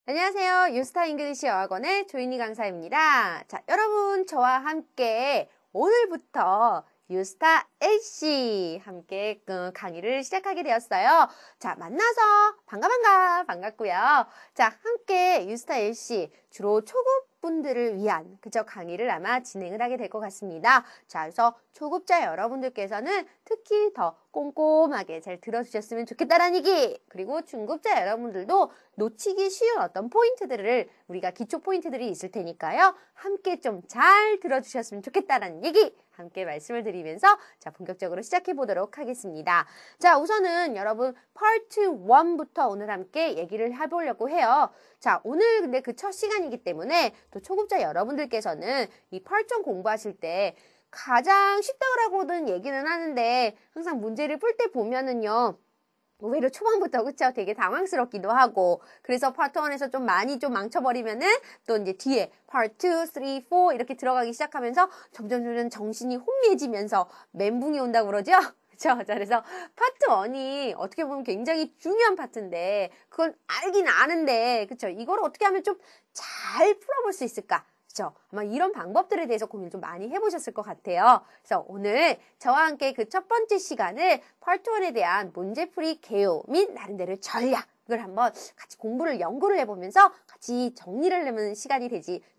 안녕하세요. 유스타 잉글리시 어학원의 조인희 강사입니다. 자, 여러분 저와 함께 오늘부터 유스타 AC 함께 강의를 시작하게 되었어요. 자, 만나서 반갑고요. 자, 함께 유스타 AC 주로 초급분들을 위한 강의를 아마 진행을 하게 될 것 같습니다. 자, 그래서 초급자 여러분들께서는 특히 더 꼼꼼하게 잘 들어주셨으면 좋겠다라는 얘기, 그리고 중급자 여러분들도 놓치기 쉬운 어떤 포인트들을 우리가 기초 포인트들이 있을 테니까요. 함께 좀 잘 들어주셨으면 좋겠다라는 얘기 함께 말씀을 드리면서 자, 본격적으로 시작해 보도록 하겠습니다. 자, 우선은 여러분 파트 1부터 오늘 함께 얘기를 해보려고 해요. 자, 오늘 근데 그 첫 시간이기 때문에 또 초급자 여러분들께서는 이 파트 1 공부하실 때 가장 쉽다고는 얘기는 하는데 항상 문제를 풀 때 보면은요. 오히려 초반부터 그쵸? 되게 당황스럽기도 하고, 그래서 파트 1에서 좀 많이 좀 망쳐버리면은 또 이제 뒤에 파트 2, 3, 4 이렇게 들어가기 시작하면서 점점 정신이 혼미해지면서 멘붕이 온다고 그러죠? 그쵸? 그래서 파트 1이 어떻게 보면 굉장히 중요한 파트인데 그건 알긴 아는데 그쵸? 이걸 어떻게 하면 좀 잘 풀어볼 수 있을까? 그쵸? 아마 이런 방법들에 대해서 고민 좀 많이 해보셨을 것 같아요. 그래서 오늘 저와 함께 그 첫 번째 시간을 파트 1에 대한 문제풀이 개요 및 나름대로 전략, 이걸 한번 같이 연구를 해보면서 같이 정리를 해보는 시간이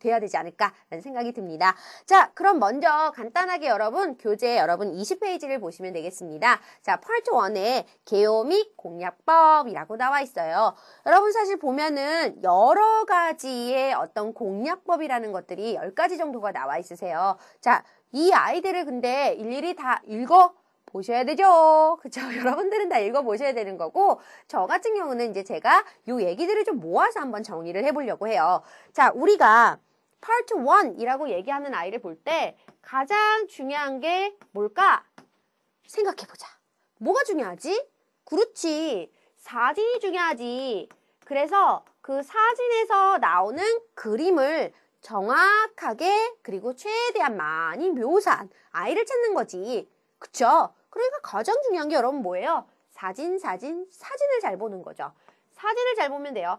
돼야 되지 않을까라는 생각이 듭니다. 자, 그럼 먼저 간단하게 여러분 교재 20페이지를 보시면 되겠습니다. 자, 파트 1에 개요 및 공략법이라고 나와 있어요. 여러분 사실 보면은 여러 가지의 어떤 공략법이라는 것들이 10가지 정도가 나와 있으세요. 자, 이 아이들을 근데 일일이 다 보셔야 되죠. 그쵸? 여러분들은 다 읽어보셔야 되는 거고, 저 같은 경우는 이제 제가 요 얘기들을 좀 모아서 한번 정리를 해보려고 해요. 자, 우리가 파트 1이라고 얘기하는 아이를 볼 때 가장 중요한 게 뭘까? 생각해보자. 뭐가 중요하지? 그렇지. 사진이 중요하지. 그래서 그 사진에서 나오는 그림을 정확하게 그리고 최대한 많이 묘사한 아이를 찾는 거지. 그쵸? 그러니까 가장 중요한 게 여러분 뭐예요? 사진을 잘 보는 거죠. 사진을 잘 보면 돼요.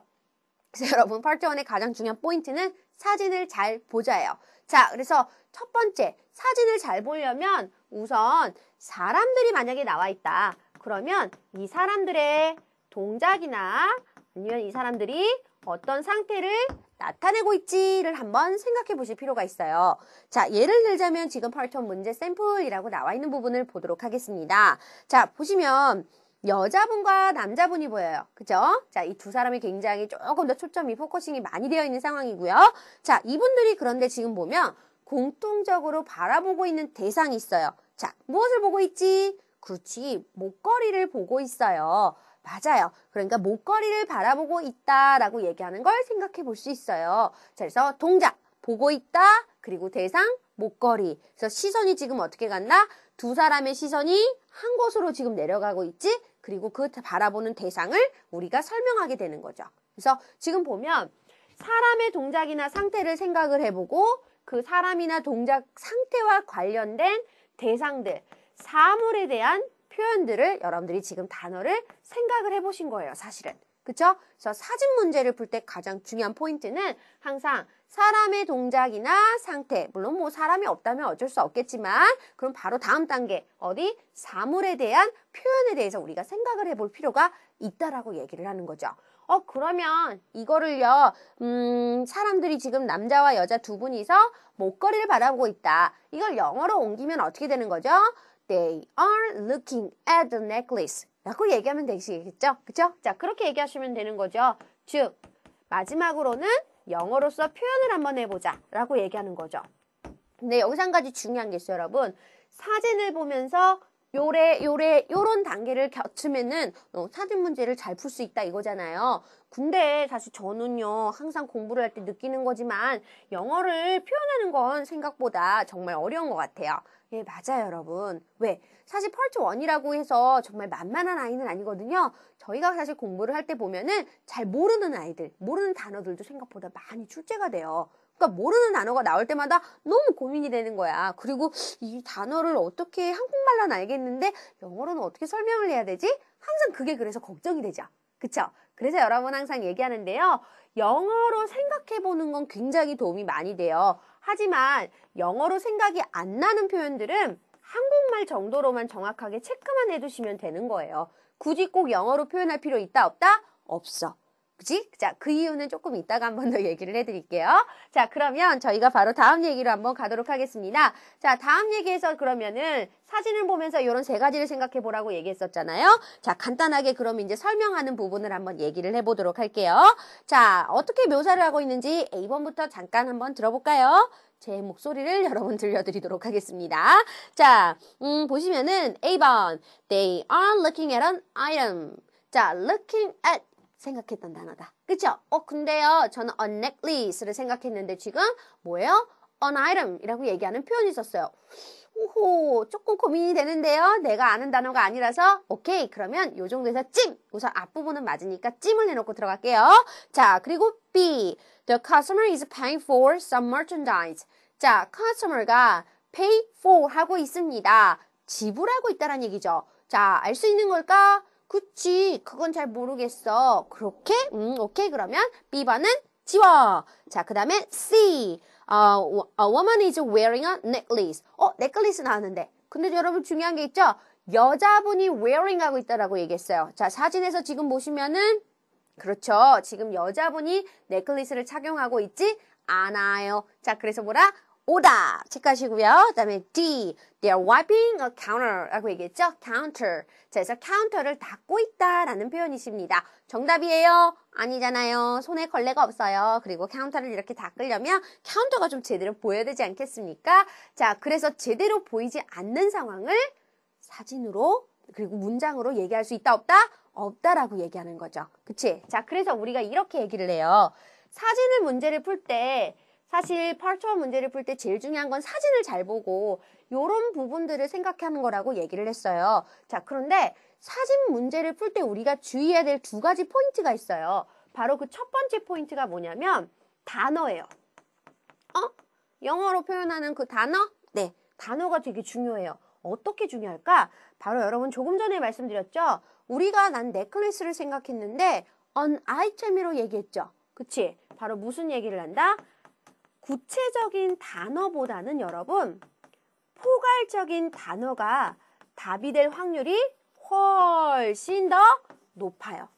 그래서 여러분 파트 1의 가장 중요한 포인트는 사진을 잘 보자예요. 자, 그래서 첫 번째, 사진을 잘 보려면 우선 사람들이 만약에 나와 있다. 그러면 이 사람들의 동작이나 아니면 이 사람들이 어떤 상태를 나타내고 있지를 한번 생각해 보실 필요가 있어요. 자, 예를 들자면 지금 파트 1 문제 샘플이라고 나와 있는 부분을 보도록 하겠습니다. 자, 보시면 여자분과 남자분이 보여요. 그죠? 자, 이 두 사람이 굉장히 조금 더 초점이 포커싱이 많이 되어 있는 상황이고요. 자, 이분들이 그런데 지금 보면 공통적으로 바라보고 있는 대상이 있어요. 자, 무엇을 보고 있지? 그렇지, 목걸이를 보고 있어요. 맞아요. 그러니까 목걸이를 바라보고 있다라고 얘기하는 걸 생각해 볼 수 있어요. 자, 그래서 동작, 보고 있다, 그리고 대상, 목걸이. 그래서 시선이 지금 어떻게 갔나? 두 사람의 시선이 한 곳으로 지금 내려가고 있지? 그리고 그 바라보는 대상을 우리가 설명하게 되는 거죠. 그래서 지금 보면 사람의 동작이나 상태를 생각을 해보고 그 사람이나 동작 상태와 관련된 대상들, 사물에 대한 표현들을 여러분들이 지금 단어를 생각을 해보신 거예요, 사실은. 그쵸? 그래서 사진 문제를 풀 때 가장 중요한 포인트는 항상 사람의 동작이나 상태, 물론 뭐 사람이 없다면 어쩔 수 없겠지만 그럼 바로 다음 단계, 어디? 사물에 대한 표현에 대해서 우리가 생각을 해볼 필요가 있다라고 얘기를 하는 거죠. 그러면 이거를요, 사람들이 지금 남자와 여자 두 분이서 목걸이를 바라보고 있다. 이걸 영어로 옮기면 어떻게 되는 거죠? They are looking at the necklace 라고 얘기하면 되시겠죠? 그쵸? 자, 그렇게 얘기하시면 되는 거죠. 즉, 마지막으로는 영어로서 표현을 한번 해보자 라고 얘기하는 거죠. 근데 여기서 한 가지 중요한 게 있어요, 여러분. 사진을 보면서 요런 단계를 거치면은 사진 문제를 잘 풀 수 있다 이거잖아요. 근데 사실 저는요, 항상 공부를 할 때 느끼는 거지만 영어를 표현하는 건 생각보다 정말 어려운 것 같아요. 예, 맞아요, 여러분. 왜? 사실 파트 1이라고 해서 정말 만만한 아이는 아니거든요. 저희가 사실 공부를 할 때 보면은 잘 모르는 아이들, 모르는 단어들도 생각보다 많이 출제가 돼요. 그러니까 모르는 단어가 나올 때마다 너무 고민이 되는 거야. 그리고 이 단어를 어떻게 한국말로는 알겠는데 영어로는 어떻게 설명을 해야 되지? 항상 그게 그래서 걱정이 되죠. 그쵸? 그래서 여러분 항상 얘기하는데요. 영어로 생각해보는 건 굉장히 도움이 많이 돼요. 하지만 영어로 생각이 안 나는 표현들은 한국말 정도로만 정확하게 체크만 해두시면 되는 거예요. 굳이 꼭 영어로 표현할 필요 있다 없다? 없어. 그치? 자, 그 이유는 조금 이따가 한 번 더 얘기를 해드릴게요. 자, 그러면 저희가 바로 다음 얘기로 한번 가도록 하겠습니다. 자, 다음 얘기에서 그러면은 사진을 보면서 이런 세 가지를 생각해 보라고 얘기했었잖아요. 자, 간단하게 그럼 이제 설명하는 부분을 한번 얘기를 해보도록 할게요. 자, 어떻게 묘사를 하고 있는지 A번부터 잠깐 한번 들어볼까요? 제 목소리를 여러분 들려드리도록 하겠습니다. 자, 보시면은 A번, they are looking at an item. 자, looking at 생각했던 단어다. 그쵸? 근데요, 저는 a necklace를 생각했는데 지금 뭐예요? an item이라고 얘기하는 표현이 있었어요. 오호, 조금 고민이 되는데요. 내가 아는 단어가 아니라서 오케이, 그러면 요 정도에서 찜! 우선 앞부분은 맞으니까 찜을 해놓고 들어갈게요. 자, 그리고 B, the customer is paying for some merchandise. 자, customer가 pay for 하고 있습니다. 지불하고 있다는 얘기죠. 자, 알 수 있는 걸까? 그치, 그건 잘 모르겠어. 그렇게? 오케이. 그러면 B번은 지워. 자, 그 다음에 C. A woman is wearing a necklace. necklace 나왔는데. 근데 여러분 중요한 게 있죠? 여자분이 wearing 하고 있다라고 얘기했어요. 자, 사진에서 지금 보시면은, 그렇죠. 지금 여자분이 넥클리스를 착용하고 있지 않아요. 자, 그래서 뭐라? 오다 체크하시고요. 그 다음에 D, they're wiping a counter라고 얘기했죠. counter. 자, 그래서 counter를 닦고 있다라는 표현이십니다. 정답이에요? 아니잖아요. 손에 걸레가 없어요. 그리고 counter를 이렇게 닦으려면 counter가 좀 제대로 보여야 되지 않겠습니까? 자, 그래서 제대로 보이지 않는 상황을 사진으로 그리고 문장으로 얘기할 수 있다 없다? 없다라고 얘기하는 거죠. 그치? 자, 그래서 우리가 이렇게 얘기를 해요. 사진을 문제를 풀 때 사실 파트 1 문제를 풀 때 제일 중요한 건 사진을 잘 보고 이런 부분들을 생각하는 거라고 얘기를 했어요. 자, 그런데 사진 문제를 풀 때 우리가 주의해야 될 두 가지 포인트가 있어요. 바로 그 첫 번째 포인트가 뭐냐면 단어예요. 영어로 표현하는 그 단어? 네, 단어가 되게 중요해요. 어떻게 중요할까? 바로 여러분 조금 전에 말씀드렸죠? 우리가 난 넥클리스를 생각했는데 an item으로 얘기했죠. 그치? 바로 무슨 얘기를 한다? 구체적인 단어보다는 여러분 포괄적인 단어가 답이 될 확률이 훨씬 더 높아요.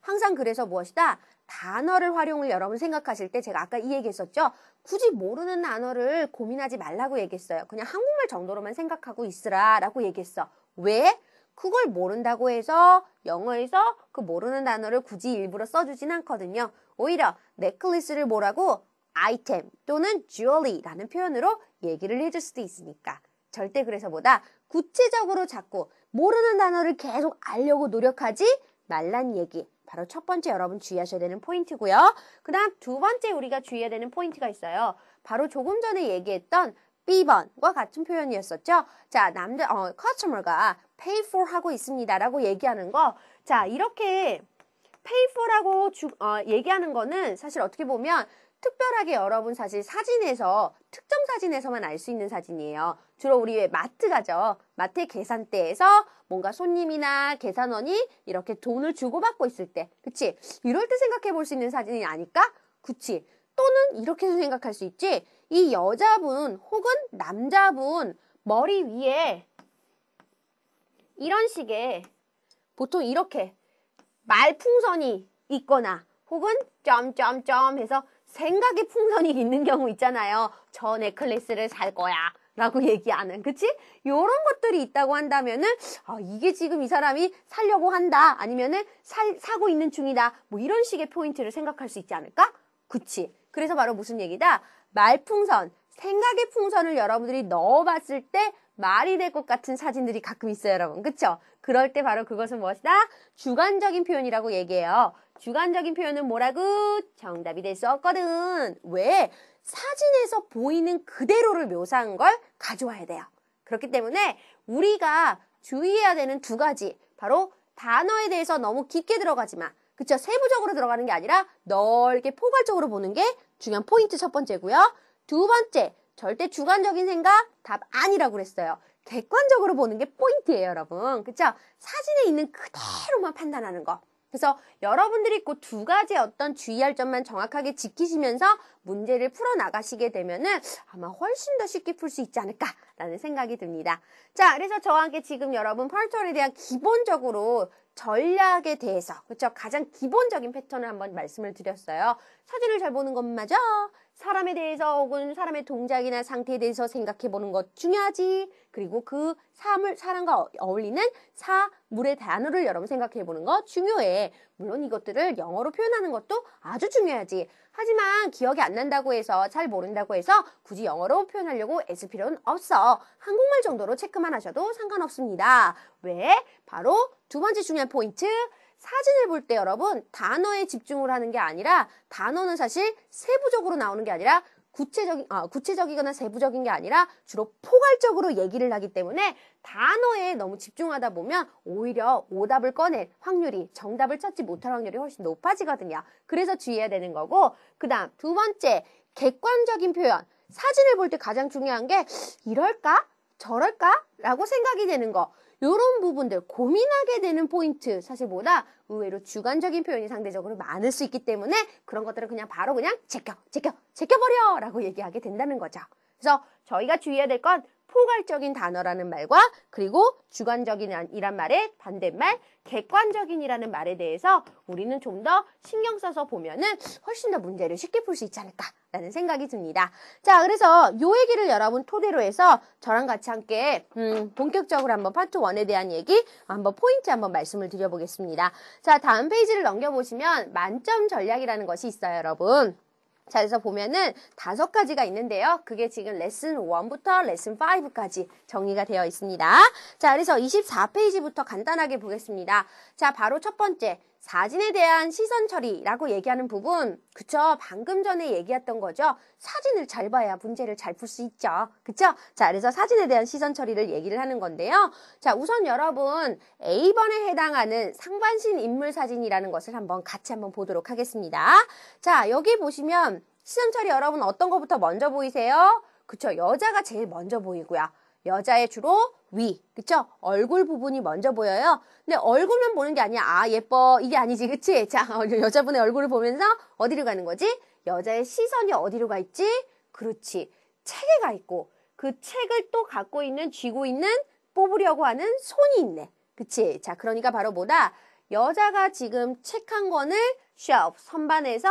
항상 그래서 무엇이다? 단어를 활용을 여러분 생각하실 때 제가 아까 이 얘기했었죠. 굳이 모르는 단어를 고민하지 말라고 얘기했어요. 그냥 한국말 정도로만 생각하고 있으라 라고 얘기했어. 왜? 그걸 모른다고 해서 영어에서 그 모르는 단어를 굳이 일부러 써주진 않거든요. 오히려 넥클리스를 뭐라고? 아이템 또는 jewelry라는 표현으로 얘기를 해줄 수도 있으니까 절대 그래서 보다 구체적으로 자꾸 모르는 단어를 계속 알려고 노력하지 말란 얘기. 바로 첫 번째 여러분 주의하셔야 되는 포인트고요. 그 다음 두 번째 우리가 주의해야 되는 포인트가 있어요. 바로 조금 전에 얘기했던 B번과 같은 표현이었었죠. 자, customer가 pay for 하고 있습니다 라고 얘기하는 거. 자, 이렇게 pay for라고 얘기하는 거는 사실 어떻게 보면 특별하게 여러분 사실 사진에서 특정 사진에서만 알 수 있는 사진이에요. 주로 우리 왜 마트 가죠. 마트 계산대에서 뭔가 손님이나 계산원이 이렇게 돈을 주고받고 있을 때 그치? 이럴 때 생각해 볼 수 있는 사진이 아닐까? 그치? 또는 이렇게도 생각할 수 있지. 이 여자분 혹은 남자분 머리 위에 이런 식의 보통 이렇게 말풍선이 있거나 혹은 점점점 해서 생각의 풍선이 있는 경우 있잖아요. 저 넥클리스를 살 거야 라고 얘기하는 그치? 요런 것들이 있다고 한다면은 이게 지금 이 사람이 사려고 한다 아니면은 사고 있는 중이다 뭐 이런 식의 포인트를 생각할 수 있지 않을까? 그치? 그래서 바로 무슨 얘기다? 말풍선, 생각의 풍선을 여러분들이 넣어봤을 때 말이 될 것 같은 사진들이 가끔 있어요, 여러분. 그쵸? 그럴 때 바로 그것은 무엇이다? 주관적인 표현이라고 얘기해요. 주관적인 표현은 뭐라고? 정답이 될 수 없거든. 왜? 사진에서 보이는 그대로를 묘사한 걸 가져와야 돼요. 그렇기 때문에 우리가 주의해야 되는 두 가지, 바로 단어에 대해서 너무 깊게 들어가지 마. 그쵸? 세부적으로 들어가는 게 아니라 넓게 포괄적으로 보는 게 중요한 포인트 첫 번째고요. 두 번째, 절대 주관적인 생각, 답 아니라고 그랬어요. 객관적으로 보는 게 포인트예요, 여러분. 그쵸? 사진에 있는 그대로만 판단하는 거. 그래서 여러분들이 그 두 가지 어떤 주의할 점만 정확하게 지키시면서 문제를 풀어나가시게 되면은 아마 훨씬 더 쉽게 풀 수 있지 않을까라는 생각이 듭니다. 자, 그래서 저와 함께 지금 여러분 펄처에 대한 기본적으로 전략에 대해서, 그렇죠? 가장 기본적인 패턴을 한번 말씀을 드렸어요. 사진을 잘 보는 것 맞아. 사람에 대해서 혹은 사람의 동작이나 상태에 대해서 생각해 보는 것 중요하지. 그리고 그 사람과 어울리는 사물의 단어를 여러분 생각해 보는 것 중요해. 물론 이것들을 영어로 표현하는 것도 아주 중요하지. 하지만 기억이 안 난다고 해서 잘 모른다고 해서 굳이 영어로 표현하려고 애쓸 필요는 없어. 한국말 정도로 체크만 하셔도 상관없습니다. 왜? 바로 두 번째 중요한 포인트. 사진을 볼 때 여러분 단어에 집중을 하는 게 아니라 단어는 사실 세부적으로 나오는 게 아니라 구체적이거나 세부적인 게 아니라 주로 포괄적으로 얘기를 하기 때문에 단어에 너무 집중하다 보면 오히려 오답을 꺼낼 확률이, 정답을 찾지 못할 확률이 훨씬 높아지거든요. 그래서 주의해야 되는 거고, 그 다음 두 번째, 객관적인 표현. 사진을 볼 때 가장 중요한 게 이럴까? 저럴까? 라고 생각이 되는 거. 이런 부분들 고민하게 되는 포인트 사실보다 의외로 주관적인 표현이 상대적으로 많을 수 있기 때문에 그런 것들은 그냥 바로 그냥 제껴버려 라고 얘기하게 된다는 거죠. 그래서 저희가 주의해야 될 건 포괄적인 단어라는 말과 그리고 주관적인이란 말의 반대말 객관적인이라는 말에 대해서 우리는 좀 더 신경 써서 보면은 훨씬 더 문제를 쉽게 풀 수 있지 않을까라는 생각이 듭니다. 자, 그래서 요 얘기를 여러분 토대로 해서 저랑 같이 함께 본격적으로 한번 파트 1에 대한 얘기 한번 포인트 한번 말씀을 드려보겠습니다. 자, 다음 페이지를 넘겨보시면 만점 전략이라는 것이 있어요, 여러분. 자, 그래서 보면은 5가지가 있는데요. 그게 지금 레슨 1부터 레슨 5까지 정리가 되어 있습니다. 자, 그래서 24페이지부터 간단하게 보겠습니다. 자, 바로 첫 번째. 사진에 대한 시선 처리라고 얘기하는 부분, 그쵸? 방금 전에 얘기했던 거죠? 사진을 잘 봐야 문제를 잘 풀 수 있죠. 그쵸? 자, 그래서 사진에 대한 시선 처리를 얘기를 하는 건데요. 자, 우선 여러분, A번에 해당하는 상반신 인물 사진이라는 것을 같이 한번 보도록 하겠습니다. 자, 여기 보시면 시선 처리 여러분 어떤 거부터 먼저 보이세요? 그쵸? 여자가 제일 먼저 보이고요. 여자의 주로 위, 그쵸? 얼굴 부분이 먼저 보여요. 근데 얼굴만 보는 게 아니야. 아, 예뻐. 이게 아니지, 그치? 자, 여자분의 얼굴을 보면서 어디로 가는 거지? 여자의 시선이 어디로 가 있지? 그렇지. 책에 가 있고, 그 책을 또 갖고 있는, 쥐고 있는, 뽑으려고 하는 손이 있네. 그치? 자, 그러니까 바로 뭐다? 여자가 지금 책 한 권을 shelf, 선반에서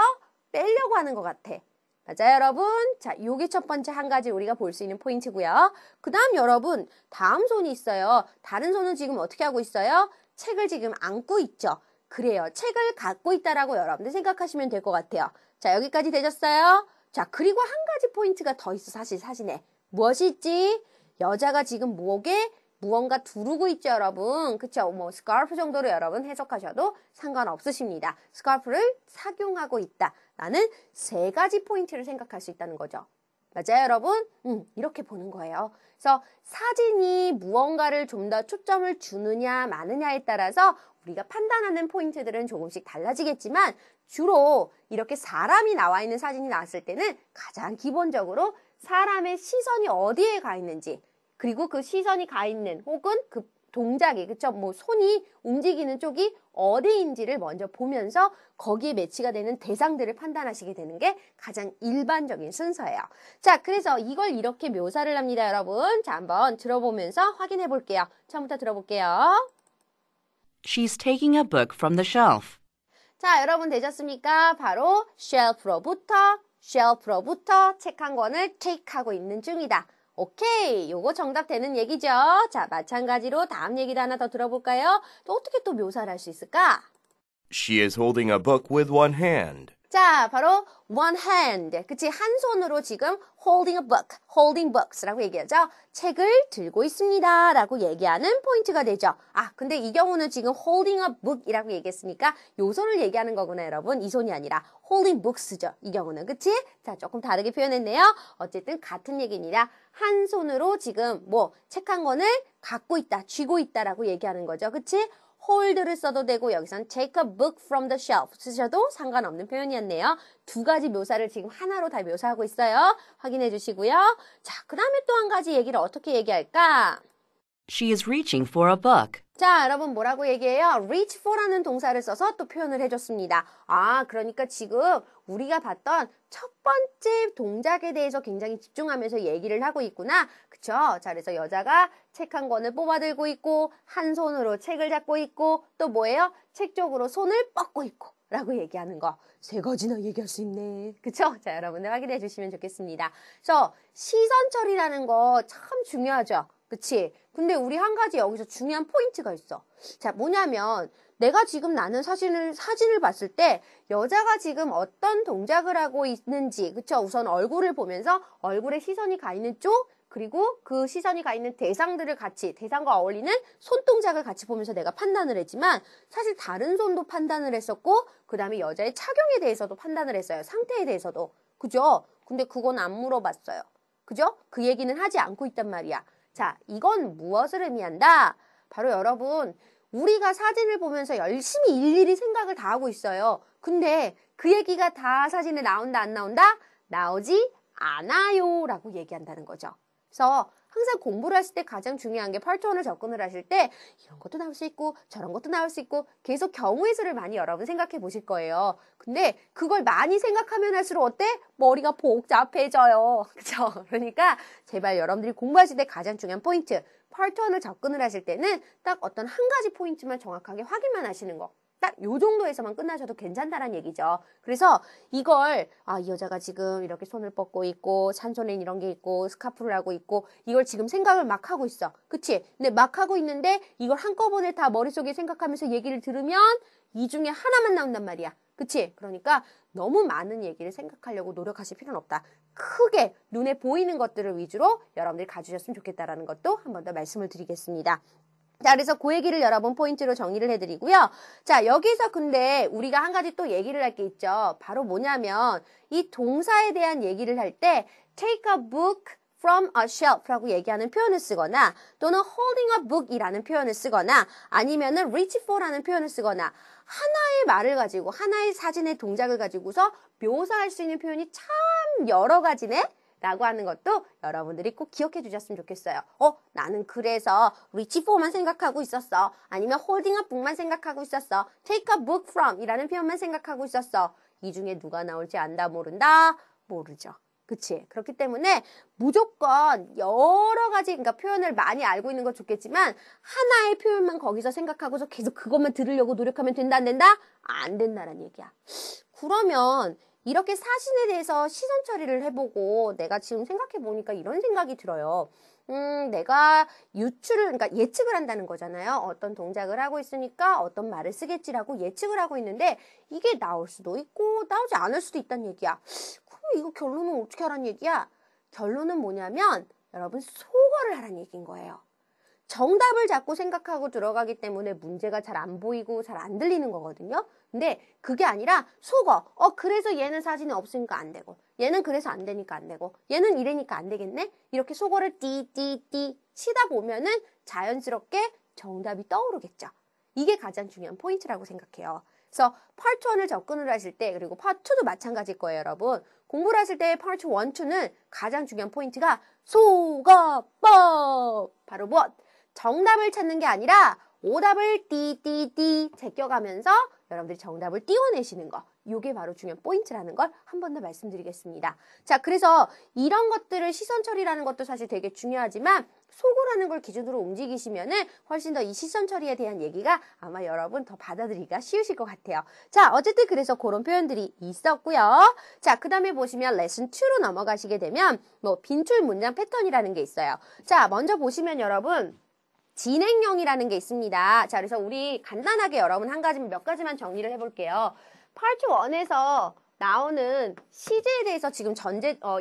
빼려고 하는 것 같아. 맞아요, 여러분? 자, 요게 첫 번째 한 가지 우리가 볼 수 있는 포인트고요. 그 다음 여러분, 다음 손이 있어요. 다른 손은 지금 어떻게 하고 있어요? 책을 지금 안고 있죠. 그래요. 책을 갖고 있다라고 여러분들 생각하시면 될 것 같아요. 자, 여기까지 되셨어요? 자, 그리고 한 가지 포인트가 더 있어, 사실 사진에. 무엇이 있지? 여자가 지금 목에 무언가 두르고 있죠, 여러분. 그쵸? 뭐 스카프 정도로 여러분 해석하셔도 상관없으십니다. 스카프를 착용하고 있다. 라는 3가지 포인트를 생각할 수 있다는 거죠. 맞아요, 여러분? 이렇게 보는 거예요. 그래서 사진이 무언가를 좀 더 초점을 주느냐 마느냐에 따라서 우리가 판단하는 포인트들은 조금씩 달라지겠지만 주로 이렇게 사람이 나와 있는 사진이 나왔을 때는 가장 기본적으로 사람의 시선이 어디에 가 있는지 그리고 그 시선이 가 있는 혹은 그 동작이, 그쵸? 뭐 손이 움직이는 쪽이 어디인지를 먼저 보면서 거기에 매치가 되는 대상들을 판단하시게 되는 게 가장 일반적인 순서예요. 자, 그래서 이걸 이렇게 묘사를 합니다, 여러분. 자, 한번 들어보면서 확인해 볼게요. 처음부터 들어볼게요. She's taking a book from the shelf. 자, 여러분 되셨습니까? 바로 쉘프로부터 책 한 권을 테이크하고 있는 중이다. 오케이, 요거 정답 되는 얘기죠. 자, 마찬가지로 다음 얘기도 하나 더 들어볼까요? 또 어떻게 또 묘사를 할 수 있을까? She is holding a book with one hand. 자, 바로 one hand, 그치? 한 손으로 지금 holding books라고 얘기하죠. 책을 들고 있습니다 라고 얘기하는 포인트가 되죠. 아, 근데 이 경우는 지금 holding a book이라고 얘기했으니까 요 손을 얘기하는 거구나, 여러분. 이 손이 아니라 holding books죠. 이 경우는, 그치? 자, 조금 다르게 표현했네요. 어쨌든 같은 얘기입니다. 한 손으로 지금 책 한 권을 갖고 있다, 쥐고 있다라고 얘기하는 거죠. 그치? hold를 써도 되고 여기선 take a book from the shelf 쓰셔도 상관없는 표현이었네요. 2가지 묘사를 지금 하나로 다 묘사하고 있어요. 확인해 주시고요. 자, 그 다음에 또 한 가지 얘기를 어떻게 얘기할까? She is reaching for a book. 자, 여러분 뭐라고 얘기해요? reach for라는 동사를 써서 또 표현을 해줬습니다. 아, 그러니까 지금 우리가 봤던 첫 번째 동작에 대해서 굉장히 집중하면서 얘기를 하고 있구나. 그쵸? 자, 그래서 여자가 책 한 권을 뽑아들고 있고 한 손으로 책을 잡고 있고 또 뭐예요? 책 쪽으로 손을 뻗고 있고 라고 얘기하는 거. 세 가지나 얘기할 수 있네. 그쵸? 자, 여러분들 확인해 주시면 좋겠습니다. 그래서 시선 처리라는 거 참 중요하죠. 그치? 근데 우리 한 가지 여기서 중요한 포인트가 있어. 자, 뭐냐면 내가 지금 나는 사진을 봤을 때 여자가 지금 어떤 동작을 하고 있는지, 그쵸? 우선 얼굴을 보면서 얼굴에 시선이 가 있는 쪽, 그리고 그 시선이 가 있는 대상들을 같이, 대상과 어울리는 손동작을 같이 보면서 내가 판단을 했지만 사실 다른 손도 판단을 했었고 그 다음에 여자의 착용에 대해서도 판단을 했어요. 상태에 대해서도. 그죠? 근데 그건 안 물어봤어요. 그죠? 그 얘기는 하지 않고 있단 말이야. 자, 이건 무엇을 의미한다? 바로 여러분, 우리가 사진을 보면서 열심히 일일이 생각을 다 하고 있어요. 근데 그 얘기가 다 사진에 나온다, 안 나온다? 나오지 않아요 라고 얘기한다는 거죠. 그래서 항상 공부를 하실 때 가장 중요한 게 파트 1을 접근을 하실 때 이런 것도 나올 수 있고 저런 것도 나올 수 있고 계속 경우의 수를 많이 여러분 생각해 보실 거예요. 근데 그걸 많이 생각하면 할수록 어때? 머리가 복잡해져요. 그쵸? 그러니까 제발 여러분들이 공부하실 때 가장 중요한 포인트 파트 1을 접근을 하실 때는 딱 어떤 한 가지 포인트만 정확하게 확인만 하시는 거. 딱 요 정도에서만 끝나셔도 괜찮다는 얘기죠. 그래서 이걸 이 여자가 지금 이렇게 손을 뻗고 있고 산손엔 이런 게 있고 스카프를 하고 있고 이걸 지금 생각을 막 하고 있어. 그치? 근데 막 하고 있는데 이걸 한꺼번에 다 머릿속에 생각하면서 얘기를 들으면 이 중에 하나만 나온단 말이야. 그치? 그러니까 너무 많은 얘기를 생각하려고 노력하실 필요는 없다. 크게 눈에 보이는 것들을 위주로 여러분들이 가주셨으면 좋겠다라는 것도 한 번 더 말씀을 드리겠습니다. 자, 그래서 그 얘기를 여러분 포인트로 정리를 해드리고요. 자, 여기서 근데 우리가 한 가지 또 얘기를 할 게 있죠. 바로 뭐냐면 이 동사에 대한 얘기를 할 때 take a book from a shelf라고 얘기하는 표현을 쓰거나 또는 holding a book이라는 표현을 쓰거나 아니면은 reach for라는 표현을 쓰거나 하나의 말을 가지고 하나의 사진의 동작을 가지고서 묘사할 수 있는 표현이 참 여러 가지네? 라고 하는 것도 여러분들이 꼭 기억해 주셨으면 좋겠어요. 나는 그래서 reach for만 생각하고 있었어. 아니면 holding a book만 생각하고 있었어. take a book from 이라는 표현만 생각하고 있었어. 이 중에 누가 나올지 안다 모른다? 모르죠. 그치? 그렇기 때문에 무조건 여러 가지 그러니까 표현을 많이 알고 있는 건 좋겠지만 하나의 표현만 거기서 생각하고서 계속 그것만 들으려고 노력하면 된다 안 된다? 안 된다는 얘기야. 그러면 이렇게 사진에 대해서 시선 처리를 해보고 내가 지금 생각해보니까 이런 생각이 들어요. 내가 그러니까 예측을 한다는 거잖아요. 어떤 동작을 하고 있으니까 어떤 말을 쓰겠지라고 예측을 하고 있는데 이게 나올 수도 있고 나오지 않을 수도 있다는 얘기야. 그럼 이거 결론은 어떻게 하라는 얘기야? 결론은 뭐냐면 여러분 소거를 하라는 얘기인 거예요. 정답을 자꾸 생각하고 들어가기 때문에 문제가 잘 안 보이고 잘 안 들리는 거거든요. 근데 그게 아니라 속어. 그래서 얘는 사진이 없으니까 안 되고 얘는 그래서 안 되니까 안 되고 얘는 이래니까 안 되겠네. 이렇게 속어를 띠띠띠 치다 보면은 자연스럽게 정답이 떠오르겠죠. 이게 가장 중요한 포인트라고 생각해요. 그래서 파트 1을 접근을 하실 때 그리고 파트 2도 마찬가지일 거예요, 여러분. 공부를 하실 때 파트 1, 2는 가장 중요한 포인트가 속어법. 바로 무엇? 정답을 찾는 게 아니라 오답을 띠띠띠 제껴가면서 여러분들이 정답을 띄워내시는 거. 이게 바로 중요한 포인트라는 걸 한 번 더 말씀드리겠습니다. 자, 그래서 이런 것들을 시선 처리라는 것도 사실 되게 중요하지만 속어라는 걸 기준으로 움직이시면은 훨씬 더 이 시선 처리에 대한 얘기가 아마 여러분 더 받아들이기가 쉬우실 것 같아요. 자, 어쨌든 그래서 그런 표현들이 있었고요. 자, 그 다음에 보시면 레슨 2로 넘어가시게 되면 빈출 문장 패턴이라는 게 있어요. 자, 먼저 보시면 여러분 진행형이라는 게 있습니다. 자, 그래서 우리 간단하게 여러분 몇 가지만 정리를 해볼게요. 파트 1에서 나오는 시제에 대해서 지금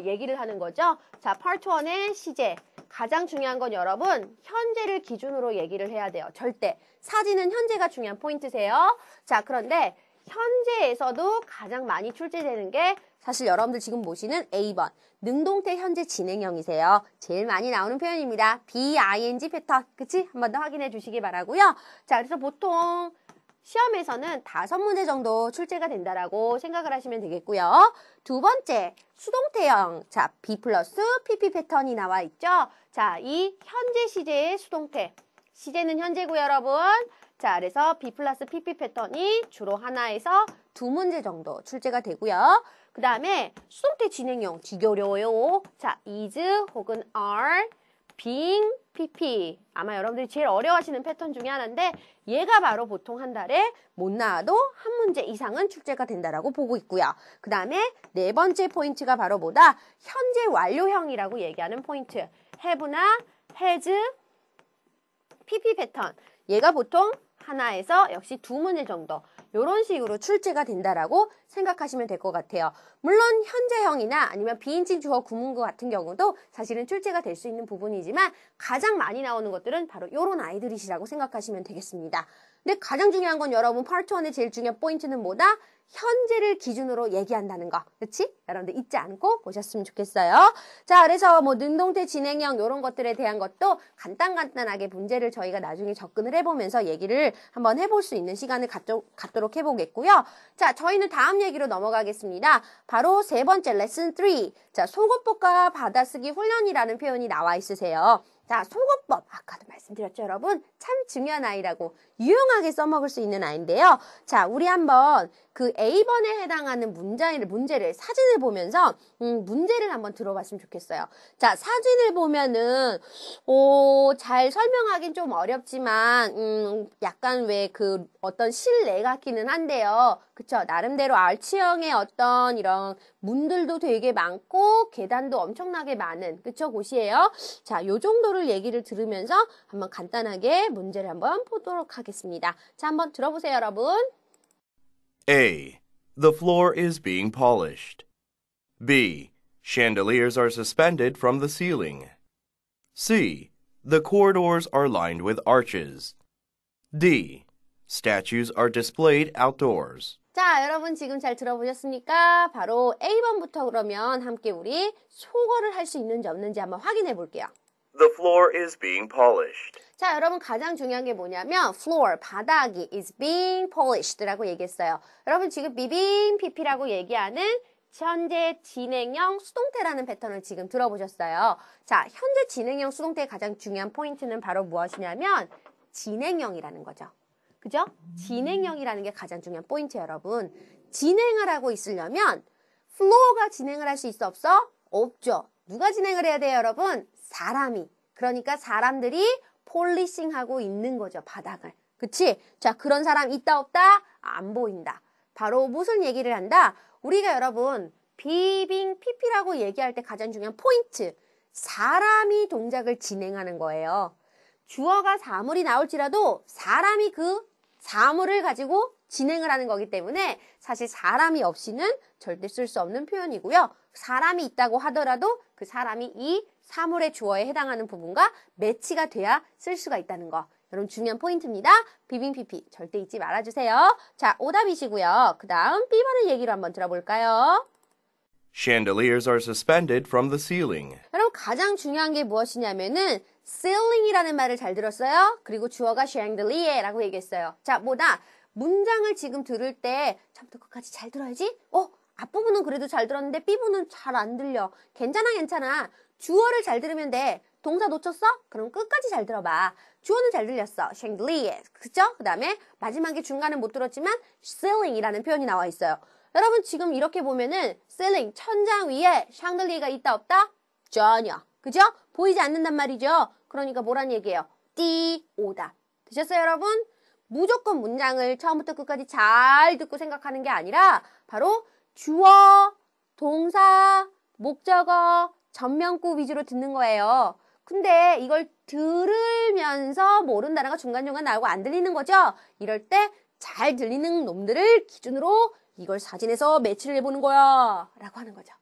얘기를 하는 거죠. 자, 파트 1의 시제. 가장 중요한 건 여러분, 현재를 기준으로 얘기를 해야 돼요. 절대. 사진은 현재가 중요한 포인트세요. 자, 그런데 현재에서도 가장 많이 출제되는 게 사실 여러분들 지금 보시는 A번. 능동태 현재 진행형이세요. 제일 많이 나오는 표현입니다. BING 패턴. 그치? 한 번 더 확인해 주시기 바라고요. 자, 그래서 보통 시험에서는 5문제 정도 출제가 된다라고 생각을 하시면 되겠고요. 두 번째, 수동태형. 자, B 플러스 PP 패턴이 나와 있죠? 자, 이 현재 시제의 수동태. 시제는 현재고요, 여러분. 자, 그래서 B 플러스 PP 패턴이 주로 하나에서 2문제 정도 출제가 되고요. 그 다음에 수동태 진행형 되게 어려워요. 자, is 혹은 are, being, PP. 아마 여러분들이 제일 어려워하시는 패턴 중에 하나인데 얘가 바로 보통 한 달에 못 나와도 한 문제 이상은 출제가 된다라고 보고 있고요. 그 다음에 네 번째 포인트가 바로 뭐다? 현재 완료형이라고 얘기하는 포인트. have나 has, PP 패턴. 얘가 보통 하나에서 역시 2문제 정도 이런 식으로 출제가 된다라고 생각하시면 될 것 같아요. 물론 현재형이나 아니면 비인칭 주어 구문구 같은 경우도 사실은 출제가 될 수 있는 부분이지만 가장 많이 나오는 것들은 바로 이런 아이들이시라고 생각하시면 되겠습니다. 근데 가장 중요한 건 여러분 파트 1의 제일 중요한 포인트는 뭐다? 현재를 기준으로 얘기한다는 거. 그렇지? 여러분들 잊지 않고 보셨으면 좋겠어요. 자, 그래서 뭐 능동태 진행형 이런 것들에 대한 것도 간단하게 문제를 저희가 나중에 접근을 해보면서 얘기를 한번 해볼 수 있는 시간을 갖도록 해보겠고요. 자, 저희는 다음 얘기로 넘어가겠습니다. 바로 세 번째 레슨 3. 자, 속어법과 받아쓰기 훈련이라는 표현이 나와 있으세요. 자, 속어법. 아까도 말씀드렸죠, 여러분? 참 중요한 아이라고 유용하게 써먹을 수 있는 아이인데요. 자, 우리 한번 그 A번에 해당하는 문제를 사진을 보면서 문제를 한번 들어봤으면 좋겠어요. 자, 사진을 보면은 잘 설명하긴 좀 어렵지만 약간 왜 그 어떤 실내 같기는 한데요. 그쵸? 나름대로 알치형의 어떤 이런 문들도 되게 많고 계단도 엄청나게 많은 그쵸? 곳이에요. 자, 요 정도를 얘기를 들으면서 한번 간단하게 문제를 한번 보도록 하겠습니다. 자, 한번 들어보세요, 여러분. A. The floor is being polished. B. Chandeliers are suspended from the ceiling. C. The corridors are lined with arches. D. Statues are displayed outdoors. 자, 여러분 지금 잘 들어보셨습니까? 바로 A번부터 그러면 함께 우리 속어를 할 수 있는지 없는지 한번 확인해 볼게요. The floor is being polished. 자, 여러분 가장 중요한 게 뭐냐면 floor, 바닥이 is being polished라고 얘기했어요. 여러분 지금 PP라고 얘기하는 현재 진행형 수동태라는 패턴을 지금 들어보셨어요. 자, 현재 진행형 수동태의 가장 중요한 포인트는 바로 무엇이냐면 진행형이라는 거죠. 그죠? 진행형이라는 게 가장 중요한 포인트예요, 여러분. 진행을 하고 있으려면 플로어가 진행을 할 수 있어 없어? 없죠. 누가 진행을 해야 돼요, 여러분? 사람이. 그러니까 사람들이 폴리싱하고 있는 거죠, 바닥을. 그치? 자, 그런 사람 있다 없다? 안 보인다. 바로 무슨 얘기를 한다? 우리가 여러분 PP라고 얘기할 때 가장 중요한 포인트. 사람이 동작을 진행하는 거예요. 주어가 사물이 나올지라도 사람이 그 사물을 가지고 진행을 하는 거기 때문에 사실 사람이 없이는 절대 쓸 수 없는 표현이고요. 사람이 있다고 하더라도 그 사람이 이 사물의 주어에 해당하는 부분과 매치가 돼야 쓸 수가 있다는 거. 여러분 중요한 포인트입니다. PP 절대 잊지 말아주세요. 자, 오답이시고요. 그 다음 B번의 얘기를 한번 들어볼까요? Chandeliers are suspended from the ceiling. 여러분 가장 중요한 게 무엇이냐면은 ceiling이라는 말을 잘 들었어요. 그리고 주어가 chandelier라고 얘기했어요. 자, 뭐다? 문장을 지금 들을 때 처음부터 끝까지 잘 들어야지. 앞부분은 그래도 잘 들었는데 B부분은 잘 안 들려. 괜찮아. 주어를 잘 들으면 돼. 동사 놓쳤어? 그럼 끝까지 잘 들어봐. 주어는 잘 들렸어. chandelier. 그쵸? 그 다음에 마지막에 중간은 못 들었지만 ceiling이라는 표현이 나와 있어요. 여러분 지금 이렇게 보면은 ceiling, 천장 위에 샹들리에가 있다 없다? 전혀. 그죠? 보이지 않는단 말이죠. 그러니까 뭐란 얘기예요? 오답. 되셨어요, 여러분? 무조건 문장을 처음부터 끝까지 잘 듣고 생각하는 게 아니라 바로 주어, 동사, 목적어, 전면구 위주로 듣는 거예요. 근데 이걸 들으면서 모르는 단어가 중간중간 나오고 안 들리는 거죠? 이럴 때 잘 들리는 놈들을 기준으로 이걸 사진에서 매치를 해보는 거야 라고 하는 거죠.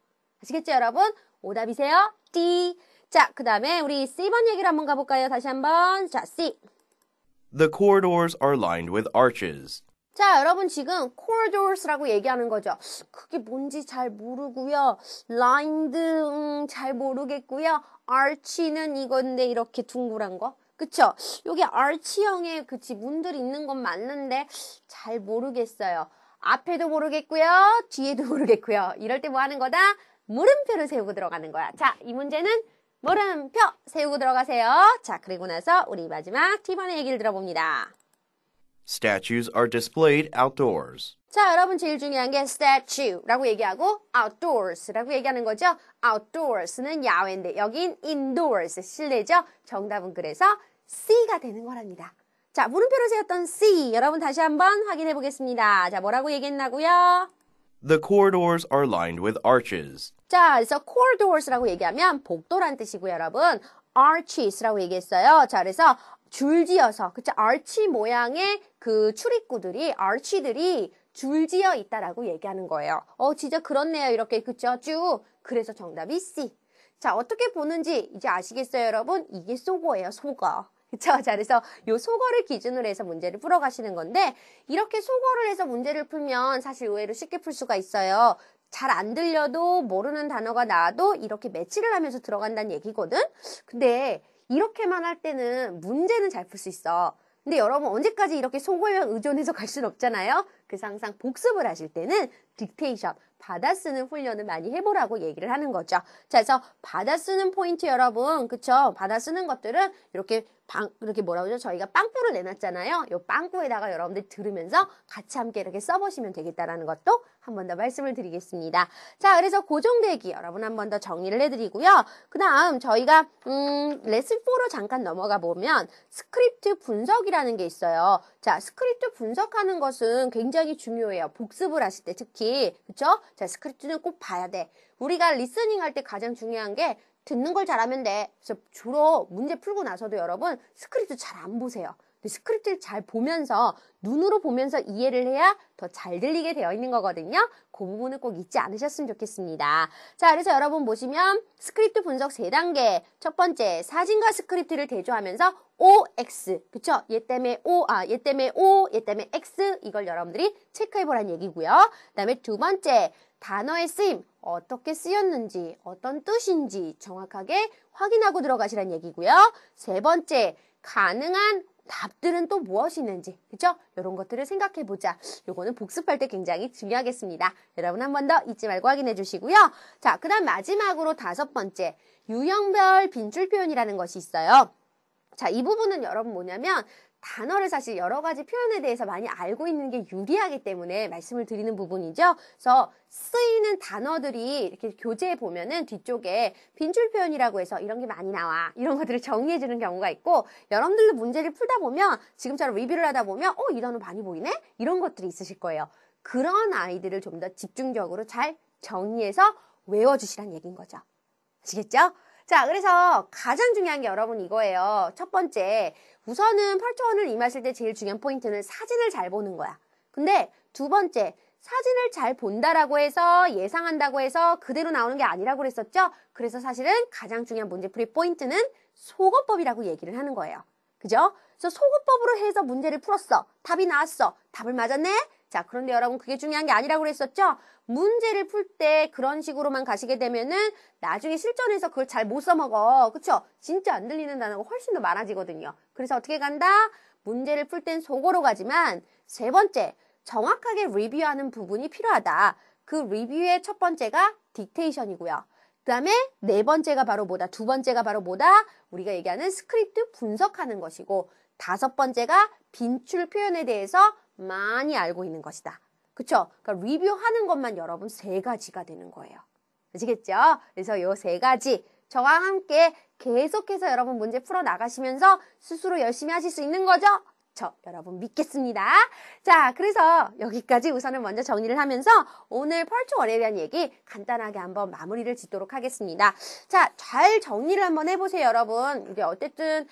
아시겠죠, 여러분? 오답이세요? D. 자, 그 다음에 우리 C번 얘기를 한번 가볼까요? 다시 한번. 자, C. The corridors are lined with arches. 자, 여러분 지금 corridors라고 얘기하는 거죠. 그게 뭔지 잘 모르고요. lined 잘 모르겠고요. arch는 이건데 이렇게 둥그란 거. 그쵸? 여기 arch형의 그 지문들이 있는 건 맞는데 잘 모르겠어요. 앞에도 모르겠고요. 뒤에도 모르겠고요. 이럴 때 뭐 하는 거다? 물음표를 세우고 들어가는 거야. 자, 이 문제는 물음표 세우고 들어가세요. 자, 그리고 나서 우리 마지막 T번의 얘기를 들어봅니다. Statues are displayed outdoors. 자, 여러분 제일 중요한 게 statue라고 얘기하고 outdoors라고 얘기하는 거죠. outdoors는 야외인데 여긴 indoors, 실내죠. 정답은 그래서 C가 되는 거랍니다. 자, 물음표를 세웠던 C, 여러분 다시 한번 확인해 보겠습니다. 자, 뭐라고 얘기했나고요? The corridors are lined with arches. 자, 그래서 corridors라고 얘기하면 복도란 뜻이고요, 여러분. arches라고 얘기했어요. 자, 그래서 줄지어서, 그쵸? arch 모양의 그 출입구들이, arch들이 줄지어 있다라고 얘기하는 거예요. 진짜 그렇네요. 이렇게, 그쵸? 쭉. 그래서 정답이 C. 자, 어떻게 보는지 이제 아시겠어요, 여러분? 이게 속어예요, 속어. 그쵸? 자, 그래서 요 속어를 기준으로 해서 문제를 풀어가시는 건데, 이렇게 속어를 해서 문제를 풀면 사실 의외로 쉽게 풀 수가 있어요. 잘 안 들려도 모르는 단어가 나와도 이렇게 매치를 하면서 들어간다는 얘기거든? 근데 이렇게만 할 때는 문제는 잘 풀 수 있어. 근데 여러분 언제까지 이렇게 속어에 의존해서 갈 수는 없잖아요? 그래서 항상 복습을 하실 때는 딕테이션, 받아쓰는 훈련을 많이 해보라고 얘기를 하는 거죠. 자, 그래서 받아쓰는 포인트 여러분, 그쵸? 받아쓰는 것들은 이렇게 이렇게 뭐라 그러죠? 저희가 빵꾸를 내놨잖아요. 이 빵꾸에다가 여러분들 들으면서 같이 함께 이렇게 써보시면 되겠다라는 것도 한 번 더 말씀을 드리겠습니다. 자, 그래서 고정대기 여러분 한 번 더 정리를 해드리고요. 그 다음 저희가 레슨 4로 잠깐 넘어가 보면 스크립트 분석이라는 게 있어요. 자, 스크립트 분석하는 것은 굉장히 중요해요. 복습을 하실 때 특히. 그쵸? 자, 스크립트는 꼭 봐야 돼. 우리가 리스닝 할 때 가장 중요한 게 듣는 걸 잘하면 돼. 그래서 주로 문제 풀고 나서도 여러분 스크립트 잘 안 보세요. 근데 스크립트를 잘 보면서 눈으로 보면서 이해를 해야 더 잘 들리게 되어 있는 거거든요. 그 부분은 꼭 잊지 않으셨으면 좋겠습니다. 자, 그래서 여러분 보시면 스크립트 분석 3단계. 첫 번째, 사진과 스크립트를 대조하면서 OX. 그쵸? 얘 때문에 얘 때문에 O, 얘 때문에 X. 이걸 여러분들이 체크해보라는 얘기고요. 그 다음에 두 번째, 단어의 쓰임, 어떻게 쓰였는지, 어떤 뜻인지 정확하게 확인하고 들어가시라는 얘기고요. 세 번째, 가능한 답들은 또 무엇이 있는지, 그쵸? 이런 것들을 생각해보자. 요거는 복습할 때 굉장히 중요하겠습니다. 여러분 한 번 더 잊지 말고 확인해 주시고요. 자, 그 다음 마지막으로 5번째, 유형별 빈줄 표현이라는 것이 있어요. 자, 이 부분은 여러분 뭐냐면 단어를 사실 여러 가지 표현에 대해서 많이 알고 있는 게 유리하기 때문에 말씀을 드리는 부분이죠. 그래서 쓰이는 단어들이 이렇게 교재에 보면은 뒤쪽에 빈줄 표현이라고 해서 이런 게 많이 나와. 이런 것들을 정리해 주는 경우가 있고 여러분들도 문제를 풀다 보면 지금처럼 리뷰를 하다 보면 이 단어 많이 보이네? 이런 것들이 있으실 거예요. 그런 아이들을 좀 더 집중적으로 잘 정리해서 외워주시란 얘기인 거죠. 아시겠죠? 자, 그래서 가장 중요한 게 여러분 이거예요. 첫 번째, 우선은 8초원을 임하실 때 제일 중요한 포인트는 사진을 잘 보는 거야. 근데 두 번째, 사진을 잘 본다라고 해서 예상한다고 해서 그대로 나오는 게 아니라고 그랬었죠? 그래서 사실은 가장 중요한 문제풀이 포인트는 속어법이라고 얘기를 하는 거예요. 그죠? 그래서 속어법으로 해서 문제를 풀었어. 답이 나왔어. 답을 맞았네? 자, 그런데 여러분 그게 중요한 게 아니라고 그랬었죠? 문제를 풀 때 그런 식으로만 가시게 되면은 나중에 실전에서 그걸 잘 못 써먹어. 그쵸? 진짜 안 들리는 단어가 훨씬 더 많아지거든요. 그래서 어떻게 간다? 문제를 풀 땐 속어로 가지만 세 번째, 정확하게 리뷰하는 부분이 필요하다. 그 리뷰의 첫 번째가 딕테이션이고요. 그 다음에 네 번째가 바로 뭐다? 두 번째가 바로 뭐다? 우리가 얘기하는 스크립트 분석하는 것이고 다섯 번째가 빈줄 표현에 대해서 많이 알고 있는 것이다. 그쵸? 그러니까 리뷰하는 것만 여러분 3가지가 되는 거예요. 아시겠죠? 그래서 요 3가지 저와 함께 계속해서 여러분 문제 풀어 나가시면서 스스로 열심히 하실 수 있는 거죠? 저 여러분 믿겠습니다. 자, 그래서 여기까지 우선은 먼저 정리를 하면서 오늘 펄초원에 대한 얘기 간단하게 한번 마무리를 짓도록 하겠습니다. 자, 잘 정리를 한번 해보세요, 여러분. 이게 어쨌든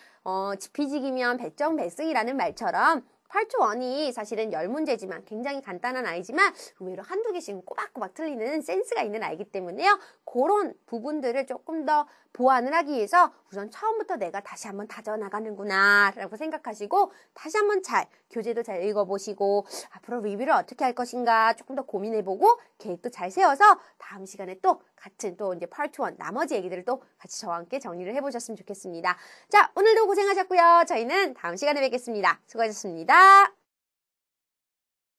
지피지기면 배정배승이라는 말처럼 파트 1이 사실은 10문제지만 굉장히 간단한 아이지만 의외로 한두 개씩은 꼬박꼬박 틀리는 센스가 있는 아이기 때문에요. 그런 부분들을 조금 더 보완을 하기 위해서 우선 처음부터 내가 다시 한번 다져나가는구나 라고 생각하시고 다시 한번 잘 교재도 잘 읽어보시고 앞으로 리뷰를 어떻게 할 것인가 조금 더 고민해보고 계획도 잘 세워서 다음 시간에 또 같은 또 이제 파트 1 나머지 얘기들을 또 같이 저와 함께 정리를 해보셨으면 좋겠습니다. 자, 오늘도 고생하셨고요. 저희는 다음 시간에 뵙겠습니다. 수고하셨습니다.